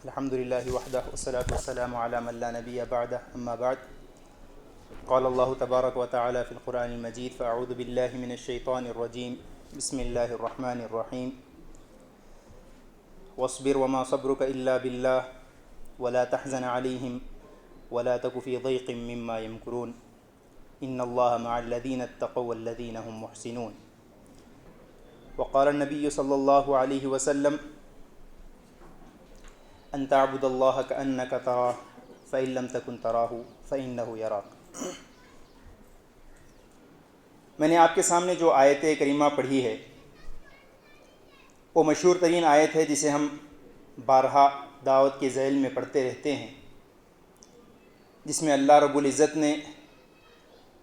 الحمد لله وحده والصلاة والسلام على من لا نبي بعده أما بعد قال الله تبارك وتعالى في القرآن المجيد فأعوذ بالله من الشيطان الرجيم بسم الله الرحمن الرحيم واصبر وما صبرك إلا بالله ولا تحزن عليهم ولا تك في ضيق مما يمكرون إن الله مع الذين اتقوا والذين هم محسنون وقال النبي صلى الله عليه وسلم أن تعبد الله كأنك تراه فإن لم تكن تراه فإنه يراك۔ میں نے آپ کے سامنے جو آیت کریمہ پڑھی ہے وہ مشہور ترین آیت ہے جسے ہم بارہا دعوت کے ذیل میں پڑھتے رہتے ہیں، جس میں اللہ رب العزت نے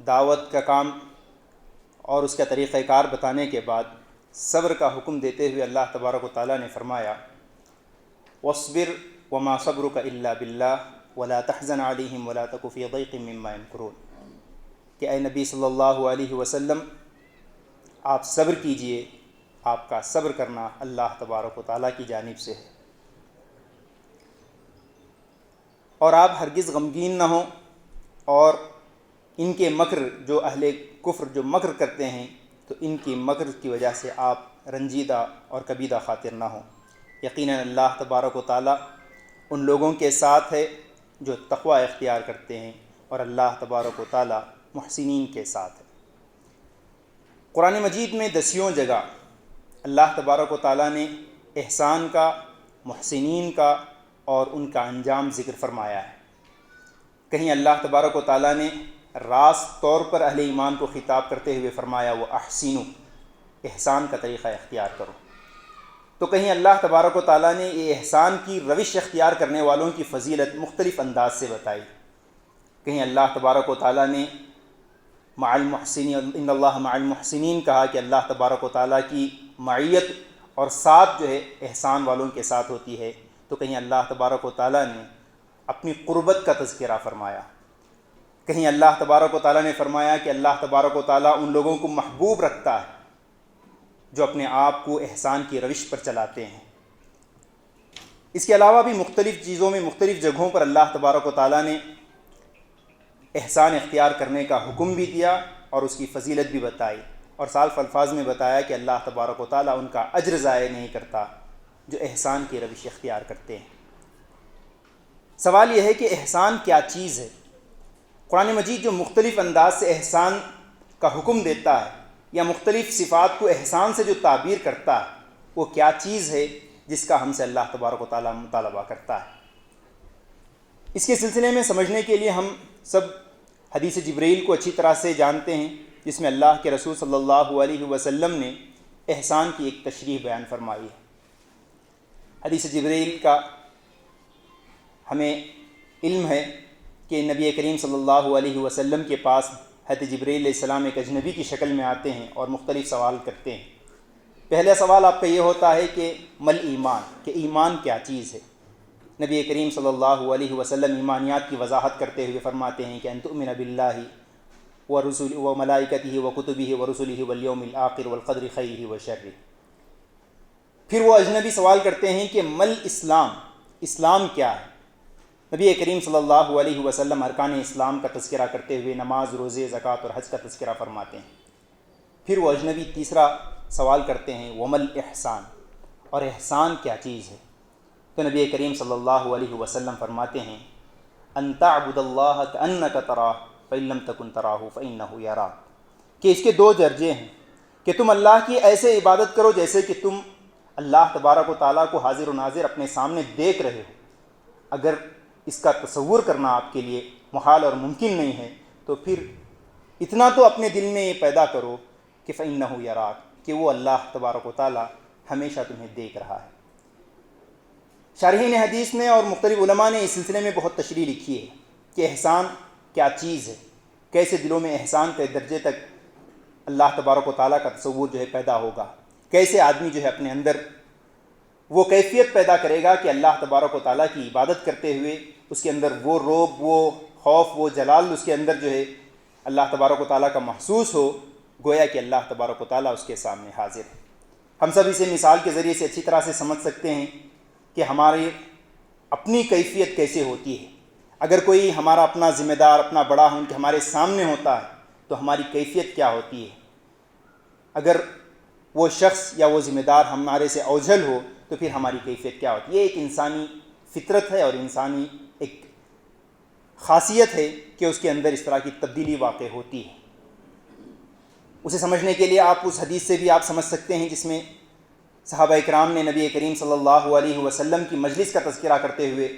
دعوت کا کام اور اس کا طریقہ کار بتانے کے بعد صبر کا حکم دیتے ہوئے اللہ تبارک و تعالیٰ نے فرمایا واصبر وما صبرك الا بالله ولا تحزن عليهم ولا تك في ضيق مما يمكرون، کہ اے نبی صلی اللہ علیہ وسلم آپ صبر کیجئے، آپ کا صبر کرنا اللہ تبارک و تعالیٰ کی جانب سے ہے، اور آپ ہرگز غمگین نہ ہوں، اور ان کے مکر جو اہل کفر جو مکر کرتے ہیں تو ان کی مکر کی وجہ سے آپ رنجیدہ اور کبیدہ خاطر نہ ہوں۔ یقیناً اللہ تبارک و تعالیٰ ان لوگوں کے ساتھ ہے جو تقوی اختیار کرتے ہیں، اور اللہ تبارک و تعالیٰ محسنین کے ساتھ ہے۔ قرآن مجید میں دسیوں جگہ اللہ تبارک و تعالیٰ نے احسان کا، محسنین کا اور ان کا انجام ذکر فرمایا ہے۔ کہیں اللہ تبارک و تعالیٰ نے راست طور پر اہل ایمان کو خطاب کرتے ہوئے فرمایا وہ احسنوا، احسان کا طریقہ اختیار کرو، تو کہیں اللہ تبارک و تعالیٰ نے یہ احسان کی روش اختیار کرنے والوں کی فضیلت مختلف انداز سے بتائی۔ کہیں اللہ تبارک و تعالیٰ نے مع المحسنین ان اللہ مع المحسنین کہا کہ اللہ تبارک و تعالیٰ کی معیت اور ساتھ جو ہے احسان والوں کے ساتھ ہوتی ہے، تو کہیں اللہ تبارک و تعالیٰ نے اپنی قربت کا تذکرہ فرمایا۔ کہیں اللہ تبارک و تعالیٰ نے فرمایا کہ اللہ تبارک و تعالیٰ ان لوگوں کو محبوب رکھتا ہے جو اپنے آپ کو احسان کی روش پر چلاتے ہیں۔ اس کے علاوہ بھی مختلف چیزوں میں مختلف جگہوں پر اللہ تبارک و تعالیٰ نے احسان اختیار کرنے کا حکم بھی دیا اور اس کی فضیلت بھی بتائی، اور صاف الفاظ میں بتایا کہ اللہ تبارک و تعالیٰ ان کا اجر ضائع نہیں کرتا جو احسان کی روش اختیار کرتے ہیں۔ سوال یہ ہے کہ احسان کیا چیز ہے؟ قرآن مجید جو مختلف انداز سے احسان کا حکم دیتا ہے یا مختلف صفات کو احسان سے جو تعبیر کرتا ہے، وہ کیا چیز ہے جس کا ہم سے اللہ تبارک و تعالیٰ مطالبہ کرتا ہے؟ اس کے سلسلے میں سمجھنے کے لیے ہم سب حدیث جبرائیل کو اچھی طرح سے جانتے ہیں، جس میں اللہ کے رسول صلی اللہ علیہ وسلم نے احسان کی ایک تشریح بیان فرمائی ہے۔ حدیث جبرائیل کا ہمیں علم ہے کہ نبی کریم صلی اللہ علیہ وسلم کے پاس حضرت جبرائیل علیہ السلام ایک اجنبی کی شکل میں آتے ہیں اور مختلف سوال کرتے ہیں۔ پہلا سوال آپ کا یہ ہوتا ہے کہ مل ایمان، کہ ایمان کیا چیز ہے؟ نبی کریم صلی اللہ علیہ وسلم ایمانیات کی وضاحت کرتے ہوئے فرماتے ہیں کہ ان تؤمن باللہ ورسلہ وملائکتہ وکتبہ ورسلہ والیوم الآخر والقدر خیرہ وشرہ۔ پھر وہ اجنبی سوال کرتے ہیں کہ مل اسلام، اسلام کیا ہے؟ نبی کریم صلی اللہ علیہ وسلم ارکان اسلام کا تذکرہ کرتے ہوئے نماز، روزے، زکوٰۃ اور حج کا تذکرہ فرماتے ہیں۔ پھر وہ اجنبی تیسرا سوال کرتے ہیں ومل احسان، اور احسان کیا چیز ہے؟ تو نبی کریم صلی اللہ علیہ وسلم فرماتے ہیں ان تعبد اللہ کأنک تراہ فإن لم تکن تراہ فإنہ یراک، کہ اس کے دو درجے ہیں کہ تم اللہ کی ایسے عبادت کرو جیسے کہ تم اللہ تبارک و تعالیٰ کو حاضر و ناظر اپنے سامنے دیکھ رہے ہو۔ اگر اس کا تصور کرنا آپ کے لیے محال اور ممکن نہیں ہے تو پھر اتنا تو اپنے دل میں یہ پیدا کرو کہ فإنہ یراک، کہ وہ اللہ تبارک و تعالیٰ ہمیشہ تمہیں دیکھ رہا ہے۔ شارحین حدیث نے اور مختلف علماء نے اس سلسلے میں بہت تشریح لکھی ہے کہ احسان کیا چیز ہے، کیسے دلوں میں احسان کے درجے تک اللہ تبارک و تعالیٰ کا تصور جو ہے پیدا ہوگا، کیسے آدمی جو ہے اپنے اندر وہ کیفیت پیدا کرے گا کہ اللہ تبارک و تعالیٰ کی عبادت کرتے ہوئے اس کے اندر وہ رعب، وہ خوف، وہ جلال اس کے اندر جو ہے اللہ تبارک و تعالیٰ کا محسوس ہو، گویا کہ اللہ تبارک و تعالیٰ اس کے سامنے حاضر ہے۔ ہم سب اسے مثال کے ذریعے سے اچھی طرح سے سمجھ سکتے ہیں کہ ہمارے اپنی کیفیت کیسے ہوتی ہے. اگر کوئی ہمارا اپنا ذمہ دار، اپنا بڑا ہم کہ ہمارے سامنے ہوتا ہے تو ہماری کیفیت کیا ہوتی ہے. اگر وہ شخص یا وہ ذمہ دار ہمارے سے اوجھل ہو تو پھر ہماری کیفیت کیا ہوتی ہے. یہ ایک انسانی فطرت ہے اور انسانی ایک خاصیت ہے کہ اس کے اندر اس طرح کی تبدیلی واقع ہوتی ہے. اسے سمجھنے کے لیے آپ اس حدیث سے بھی آپ سمجھ سکتے ہیں جس میں صحابہ اکرام نے نبی کریم صلی اللہ علیہ وسلم کی مجلس کا تذکرہ کرتے ہوئے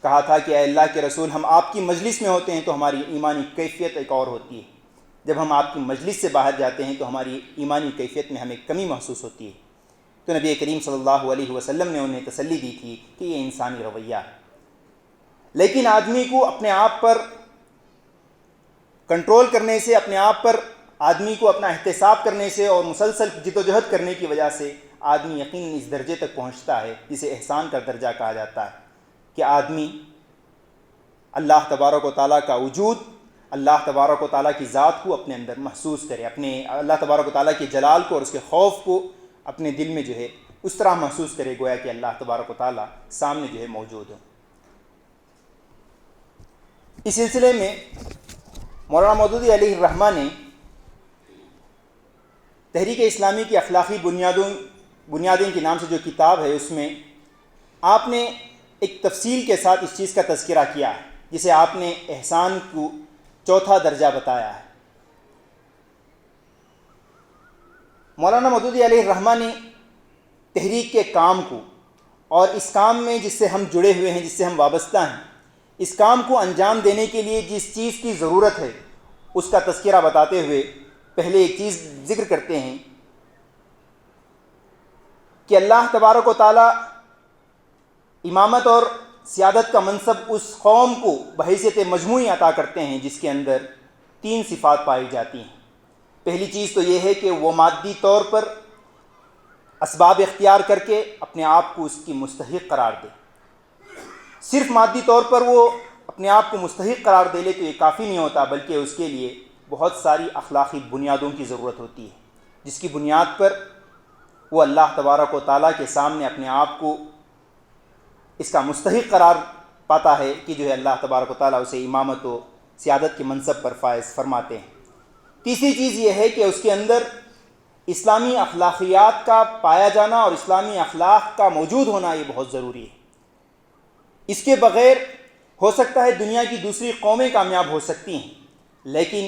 کہا تھا کہ اے اللہ کے رسول، ہم آپ کی مجلس میں ہوتے ہیں تو ہماری ایمانی کیفیت ایک اور ہوتی ہے. جب ہم آپ کی مجلس سے باہر جاتے ہیں تو ہماری ایمانی کیفیت میں ہمیں کمی محسوس ہوتی ہے. تو نبی کریم صلی اللہ علیہ وسلم نے انہیں تسلی دی تھی کہ یہ انسانی رویہ ہے. لیکن آدمی کو اپنے آپ پر کنٹرول کرنے سے، اپنے آپ پر آدمی کو اپنا احتساب کرنے سے اور مسلسل جدوجہد کرنے کی وجہ سے آدمی یقیناً اس درجے تک پہنچتا ہے جسے احسان کا درجہ کہا جاتا ہے کہ آدمی اللہ تبارک و تعالیٰ کا وجود، اللہ تبارک و تعالیٰ کی ذات کو اپنے اندر محسوس کرے، اپنے اللہ تبارک و تعالیٰ کے جلال کو اور اس کے خوف کو اپنے دل میں جو ہے اس طرح محسوس کرے گویا کہ اللہ تبارک و تعالیٰ سامنے جو ہے موجود ہو. اس سلسلے میں مولانا مودودی علیہ الرحمہ نے تحریک اسلامی کی اخلاقی بنیادیں کے نام سے جو کتاب ہے اس میں آپ نے ایک تفصیل کے ساتھ اس چیز کا تذکرہ کیا ہے جسے آپ نے احسان کو چوتھا درجہ بتایا ہے. مولانا مودودی علیہ الرحمہ نے تحریک کے کام کو اور اس کام میں جس سے ہم جڑے ہوئے ہیں، جس سے ہم وابستہ ہیں، اس کام کو انجام دینے کے لیے جس چیز کی ضرورت ہے اس کا تذکرہ بتاتے ہوئے پہلے ایک چیز ذکر کرتے ہیں کہ اللہ تبارک و تعالیٰ امامت اور سیادت کا منصب اس قوم کو بحیثیت مجموعی عطا کرتے ہیں جس کے اندر 3 صفات پائی جاتی ہیں. پہلی چیز تو یہ ہے کہ وہ مادی طور پر اسباب اختیار کر کے اپنے آپ کو اس کی مستحق قرار دے. صرف مادی طور پر وہ اپنے آپ کو مستحق قرار دے لے تو یہ کافی نہیں ہوتا، بلکہ اس کے لیے بہت ساری اخلاقی بنیادوں کی ضرورت ہوتی ہے جس کی بنیاد پر وہ اللہ تبارک و تعالیٰ کے سامنے اپنے آپ کو اس کا مستحق قرار پاتا ہے کہ جو ہے اللہ تبارک و تعالیٰ اسے امامت و سیادت کے منصب پر فائز فرماتے ہیں. تیسری چیز یہ ہے کہ اس کے اندر اسلامی اخلاقیات کا پایا جانا اور اسلامی اخلاق کا موجود ہونا یہ بہت ضروری ہے. اس کے بغیر ہو سکتا ہے دنیا کی دوسری قومیں کامیاب ہو سکتی ہیں، لیکن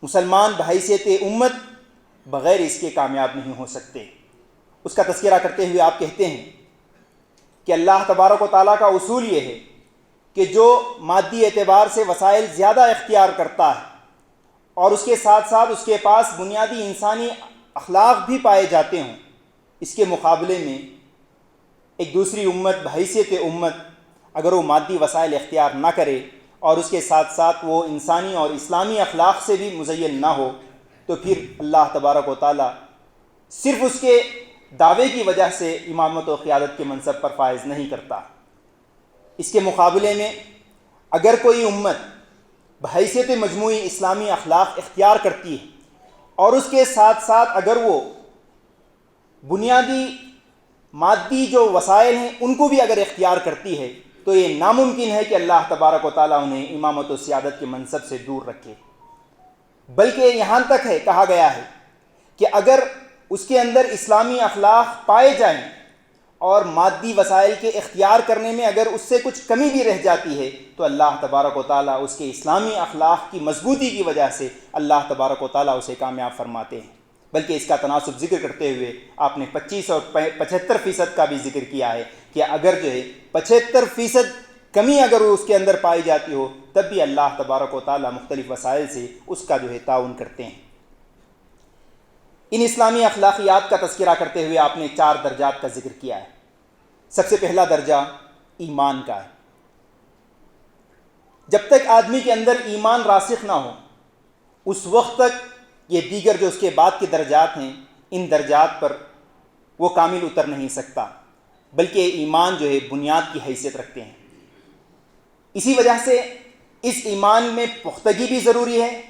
مسلمان بحیثیت امت بغیر اس کے کامیاب نہیں ہو سکتے. اس کا تذکرہ کرتے ہوئے آپ کہتے ہیں کہ اللہ تبارک و تعالیٰ کا اصول یہ ہے کہ جو مادی اعتبار سے وسائل زیادہ اختیار کرتا ہے اور اس کے ساتھ ساتھ اس کے پاس بنیادی انسانی اخلاق بھی پائے جاتے ہوں، اس کے مقابلے میں ایک دوسری امت بحیثیت امت اگر وہ مادی وسائل اختیار نہ کرے اور اس کے ساتھ ساتھ وہ انسانی اور اسلامی اخلاق سے بھی مزین نہ ہو تو پھر اللہ تبارک و تعالیٰ صرف اس کے دعوے کی وجہ سے امامت و قیادت کے منصب پر فائز نہیں کرتا. اس کے مقابلے میں اگر کوئی امت بحیثیت مجموعی اسلامی اخلاق اختیار کرتی ہے اور اس کے ساتھ ساتھ اگر وہ بنیادی مادی جو وسائل ہیں ان کو بھی اگر اختیار کرتی ہے تو یہ ناممکن ہے کہ اللہ تبارک و تعالیٰ انہیں امامت و سیادت کے منصب سے دور رکھے. بلکہ یہاں تک ہے کہا گیا ہے کہ اگر اس کے اندر اسلامی اخلاق پائے جائیں اور مادی وسائل کے اختیار کرنے میں اگر اس سے کچھ کمی بھی رہ جاتی ہے تو اللہ تبارک و تعالیٰ اس کے اسلامی اخلاق کی مضبوطی کی وجہ سے اللہ تبارک و تعالیٰ اسے کامیاب فرماتے ہیں. بلکہ اس کا تناسب ذکر کرتے ہوئے آپ نے 25 اور 75% کا بھی ذکر کیا ہے کہ اگر جو ہے 75% کمی اگر اس کے اندر پائی جاتی ہو تب بھی اللہ تبارک و تعالیٰ مختلف وسائل سے اس کا جو ہے تعاون کرتے ہیں. ان اسلامی اخلاقیات کا تذکرہ کرتے ہوئے آپ نے 4 درجات کا ذکر کیا ہے. سب سے پہلا درجہ ایمان کا ہے. جب تک آدمی کے اندر ایمان راسخ نہ ہو اس وقت تک یہ دیگر جو اس کے بعد کے درجات ہیں ان درجات پر وہ کامل اتر نہیں سکتا، بلکہ ایمان جو ہے بنیاد کی حیثیت رکھتے ہیں. اسی وجہ سے اس ایمان میں پختگی بھی ضروری ہے،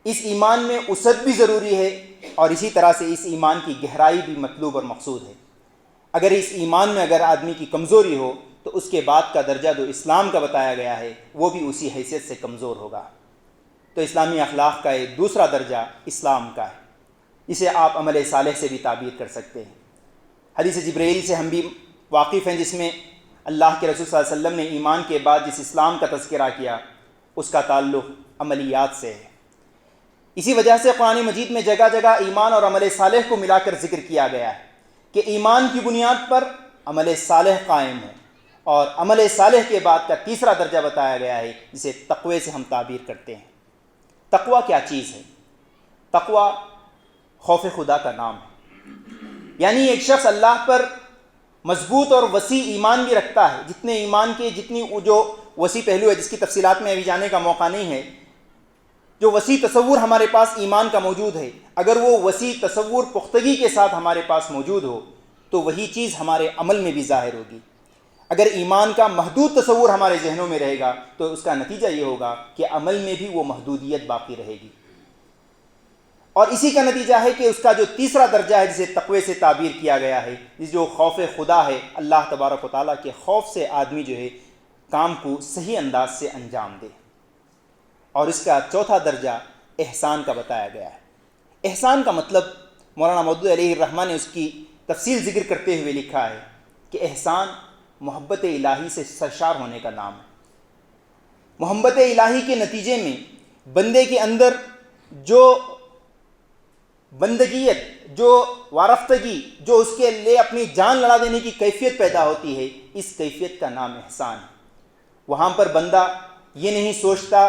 اس ایمان میں وسعت بھی ضروری ہے اور اسی طرح سے اس ایمان کی گہرائی بھی مطلوب اور مقصود ہے. اگر اس ایمان میں اگر آدمی کی کمزوری ہو تو اس کے بعد کا درجہ جو اسلام کا بتایا گیا ہے وہ بھی اسی حیثیت سے کمزور ہوگا۔ تو اسلامی اخلاق کا ایک دوسرا درجہ اسلام کا ہے، اسے آپ عمل صالح سے بھی تعبیر کر سکتے ہیں۔ حدیث جبرائیل سے ہم بھی واقف ہیں، جس میں اللہ کے رسول صلی اللہ علیہ وسلم نے ایمان کے بعد جس اسلام کا تذکرہ کیا اس کا تعلق عملیات سے ہے۔ اسی وجہ سے قرآن مجید میں جگہ جگہ ایمان اور عمل صالح کو ملا کر ذکر کیا گیا ہے کہ ایمان کی بنیاد پر عمل صالح قائم ہو، اور عمل صالح کے بعد کا تیسرا درجہ بتایا گیا ہے جسے تقوی سے ہم تعبیر کرتے ہیں۔ تقوی کیا چیز ہے؟ تقوی خوف خدا کا نام ہے، یعنی ایک شخص اللہ پر مضبوط اور وسیع ایمان بھی رکھتا ہے، جتنے ایمان کے جتنی جو وسیع پہلو ہے جس کی تفصیلات میں ابھی جانے کا موقع نہیں ہے، جو وسیع تصور ہمارے پاس ایمان کا موجود ہے، اگر وہ وسیع تصور پختگی کے ساتھ ہمارے پاس موجود ہو تو وہی چیز ہمارے عمل میں بھی ظاہر ہوگی۔ اگر ایمان کا محدود تصور ہمارے ذہنوں میں رہے گا تو اس کا نتیجہ یہ ہوگا کہ عمل میں بھی وہ محدودیت باقی رہے گی، اور اسی کا نتیجہ ہے کہ اس کا جو تیسرا درجہ ہے جسے تقوی سے تعبیر کیا گیا ہے، جو خوف خدا ہے، اللہ تبارک و تعالیٰ کے خوف سے آدمی جو ہے کام کو صحیح انداز سے انجام دے، اور اس کا چوتھا درجہ احسان کا بتایا گیا ہے۔ احسان کا مطلب مولانا مودود علیہ الرحمٰن نے اس کی تفصیل ذکر کرتے ہوئے لکھا ہے کہ احسان محبت الہی سے سرشار ہونے کا نام ہے۔ محبت الہی کے نتیجے میں بندے کے اندر جو بندگیت، جو وارفتگی، جو اس کے لیے اپنی جان لڑا دینے کی کیفیت پیدا ہوتی ہے، اس کیفیت کا نام احسان ہے۔ وہاں پر بندہ یہ نہیں سوچتا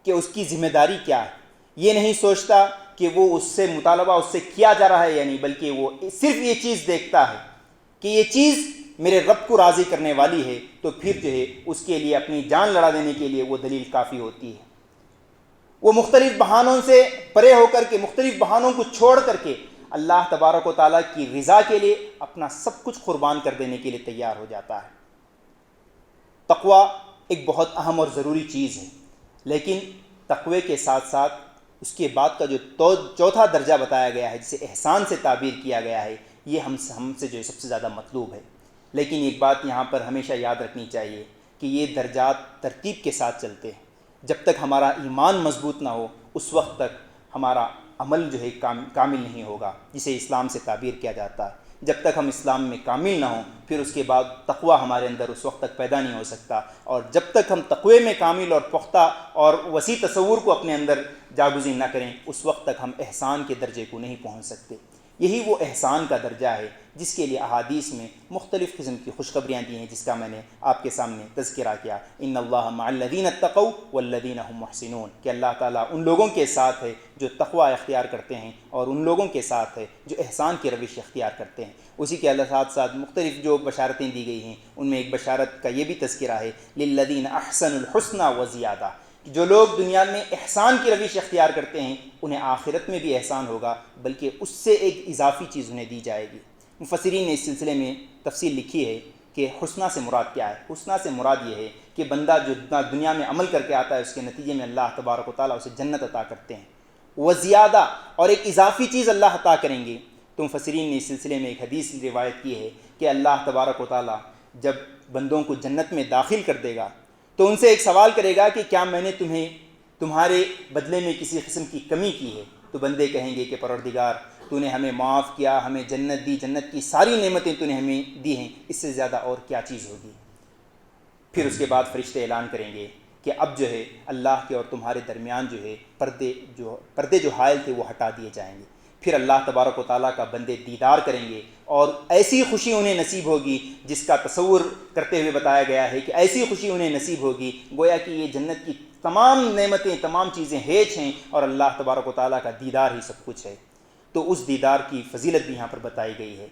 کہ اس کی ذمہ داری کیا ہے، یہ نہیں سوچتا کہ وہ اس سے مطالبہ اس سے کیا جا رہا ہے یا نہیں، بلکہ وہ صرف یہ چیز دیکھتا ہے کہ یہ چیز میرے رب کو راضی کرنے والی ہے، تو پھر جو ہے اس کے لیے اپنی جان لڑا دینے کے لیے وہ دلیل کافی ہوتی ہے۔ وہ مختلف بہانوں سے پرے ہو کر کے، مختلف بہانوں کو چھوڑ کر کے اللہ تبارک و تعالیٰ کی رضا کے لیے اپنا سب کچھ قربان کر دینے کے لیے تیار ہو جاتا ہے۔ تقوی ایک بہت اہم اور ضروری چیز ہے، لیکن تقوی کے ساتھ ساتھ اس کے بعد کا جو چوتھا درجہ بتایا گیا ہے جسے احسان سے تعبیر کیا گیا ہے، یہ ہم سے جو ہے سب سے زیادہ مطلوب ہے۔ لیکن ایک بات یہاں پر ہمیشہ یاد رکھنی چاہیے کہ یہ درجات ترتیب کے ساتھ چلتے ہیں۔ جب تک ہمارا ایمان مضبوط نہ ہو اس وقت تک ہمارا عمل جو ہے کامل نہیں ہوگا، جسے اسلام سے تعبیر کیا جاتا ہے۔ جب تک ہم اسلام میں کامل نہ ہوں پھر اس کے بعد تقوی ہمارے اندر اس وقت تک پیدا نہیں ہو سکتا، اور جب تک ہم تقوی میں کامل اور پختہ اور وسیع تصور کو اپنے اندر جاگزین نہ کریں اس وقت تک ہم احسان کے درجے کو نہیں پہنچ سکتے۔ یہی وہ احسان کا درجہ ہے جس کے لیے احادیث میں مختلف قسم کی خوشخبریاں دی ہیں، جس کا میں نے آپ کے سامنے تذکرہ کیا۔ ان اللہ مع الذین اتقوا والذین هم محسنون، کہ اللہ تعالیٰ ان لوگوں کے ساتھ ہے جو تقوی اختیار کرتے ہیں اور ان لوگوں کے ساتھ ہے جو احسان کی روش اختیار کرتے ہیں۔ اسی کے ساتھ ساتھ مختلف جو بشارتیں دی گئی ہیں ان میں ایک بشارت کا یہ بھی تذکرہ ہے، للذین احسنوا الحسنى وزیادہ، جو لوگ دنیا میں احسان کی روش اختیار کرتے ہیں انہیں آخرت میں بھی احسان ہوگا، بلکہ اس سے ایک اضافی چیز انہیں دی جائے گی۔ مفسرین نے اس سلسلے میں تفصیل لکھی ہے کہ حسنہ سے مراد کیا ہے۔ حسنہ سے مراد یہ ہے کہ بندہ جو دنیا میں عمل کر کے آتا ہے اس کے نتیجے میں اللہ تبارک و تعالیٰ اسے جنت عطا کرتے ہیں، وہ زیادہ اور ایک اضافی چیز اللہ عطا کریں گے۔ تو مفسرین نے اس سلسلے میں ایک حدیث روایت کی ہے کہ اللہ تبارک و تعالیٰ جب بندوں کو جنت میں داخل کر دے گا تو ان سے ایک سوال کرے گا کہ کیا میں نے تمہارے بدلے میں کسی قسم کی کمی کی ہے؟ تو بندے کہیں گے کہ پروردگار تو نے ہمیں معاف کیا، ہمیں جنت دی، جنت کی ساری نعمتیں تو نے ہمیں دی ہیں، اس سے زیادہ اور کیا چیز ہوگی؟ پھر اس کے بعد فرشتے اعلان کریں گے کہ اب جو ہے اللہ کے اور تمہارے درمیان جو ہے پردے جو حائل تھے وہ ہٹا دیے جائیں گے۔ پھر اللہ تبارک و تعالیٰ کا بندے دیدار کریں گے اور ایسی خوشی انہیں نصیب ہوگی جس کا تصور کرتے ہوئے بتایا گیا ہے کہ ایسی خوشی انہیں نصیب ہوگی گویا کہ یہ جنت کی تمام نعمتیں، تمام چیزیں ہیچ ہیں اور اللہ تبارک و تعالیٰ کا دیدار ہی سب کچھ ہے۔ تو اس دیدار کی فضیلت بھی یہاں پر بتائی گئی ہے